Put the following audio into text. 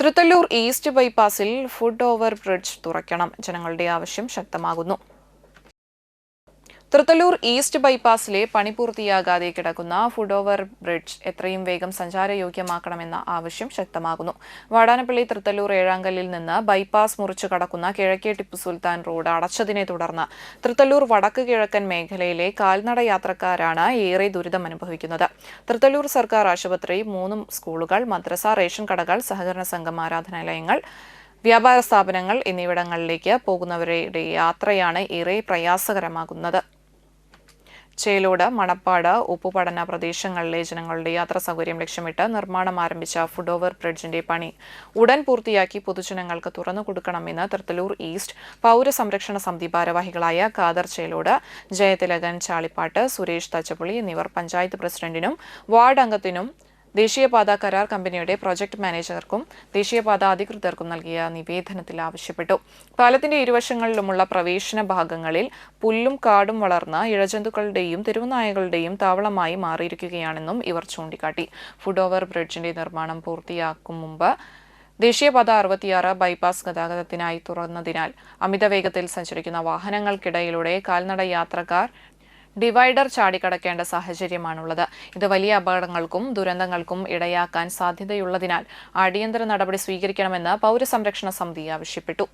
Thrithallur east ബൈപ്പാസിൽ foot over bridge തുറക്കണം. ജനങ്ങളുടെ ആവശ്യം ശക്തമാകുന്നു. തൃത്തല്ലൂർ ഈസ്റ്റ് ബൈപ്പാസിലെ പണി പൂർത്തിയാകാതെ കിടക്കുന്ന ഫുട് ഓവർ ബ്രിഡ്ജ് എത്രയും വേഗം സഞ്ചാരയോഗ്യമാക്കണമെന്ന ആവശ്യം ശക്തമാകുന്നു. വാടാനപ്പള്ളി തൃത്തല്ലൂർ ഏഴാങ്കല്ലിൽ നിന്ന് ബൈപ്പാസ് മുറിച്ചു കടക്കുന്ന കിഴക്കേ ടിപ്പു സുൽത്താൻ റോഡ് അടച്ചതിനെ തുടർന്ന് തൃത്തല്ലൂർ വടക്ക് കിഴക്കൻ മേഖലയിലെ കാൽനട യാത്രക്കാരാണ് ഏറെ ദുരിതമനുഭവിക്കുന്നത്. തൃത്തല്ലൂർ സർക്കാർ ആശുപത്രി, 3 സ്കൂളുകൾ, മദ്രസ, റേഷൻ കടകൾ, സഹകരണ സംഘം ആരാധനാലയങ്ങൾ, വ്യാപാര സ്ഥാപനങ്ങൾ എന്നിവിടങ്ങളിലേക്ക് പോകുന്നവരുടെ യാത്രയാണ് ഏറെ പ്രയാസകരമാകുന്നത്. ചേലോട്, മണപ്പാട്, ഉപ്പുപടന പ്രദേശങ്ങളിലെ ജനങ്ങളുടെ യാത്രാ സൗകര്യം ലക്ഷ്യമിട്ട് നിർമ്മാണം ആരംഭിച്ച ഫുട് ഓവർ ബ്രിഡ്ജിന്റെ പണി ഉടൻ പൂർത്തിയാക്കി പൊതുജനങ്ങൾക്ക് തുറന്നുകൊടുക്കണമെന്ന് തൃത്തല്ലൂർ ഈസ്റ്റ് പൗരസംരക്ഷണ സമിതി ഭാരവാഹികളായ ഖാദർ ചേലോട്, ജയതിലകൻ ചാളിപ്പാട്ട്, സുരേഷ് തച്ചപ്പുളി എന്നിവർ പഞ്ചായത്ത് പ്രസിഡന്റിനും വാർഡ് അംഗത്തിനും ദേശീയപാത കരാർ കമ്പനിയുടെ പ്രൊജക്ട് മാനേജർക്കും ദേശീയപാത അധികൃതർക്കും നൽകിയ നിവേദനത്തിൽ ആവശ്യപ്പെട്ടു. പാലത്തിന്റെ ഇരുവശങ്ങളിലുമുള്ള പ്രവേശന ഭാഗങ്ങളിൽ പുല്ലും കാടും വളർന്ന് ഇഴജന്തുക്കളുടെയും തെരുവുനായകളുടെയും താവളമായി മാറിയിരിക്കുകയാണെന്നും ഇവർ ചൂണ്ടിക്കാട്ടി. ഫുട് ഓവർ ബ്രിഡ്ജിന്റെ നിർമ്മാണം പൂർത്തിയാക്കും മുമ്പ് ദേശീയപാത 66 ബൈപ്പാസ് ഗതാഗതത്തിനായി തുറന്നതിനാൽ അമിതവേഗത്തിൽ സഞ്ചരിക്കുന്ന വാഹനങ്ങൾക്കിടയിലൂടെ കാൽനട യാത്രക്കാർ ഡിവൈഡർ ചാടിക്കടക്കേണ്ട സാഹചര്യമാണുള്ളത്. ഇത് വലിയ അപകടങ്ങൾക്കും ദുരന്തങ്ങൾക്കും ഇടയാക്കാൻ സാധ്യതയുള്ളതിനാൽ അടിയന്തര നടപടി സ്വീകരിക്കണമെന്ന് പൗരസംരക്ഷണ സമിതി ആവശ്യപ്പെട്ടു.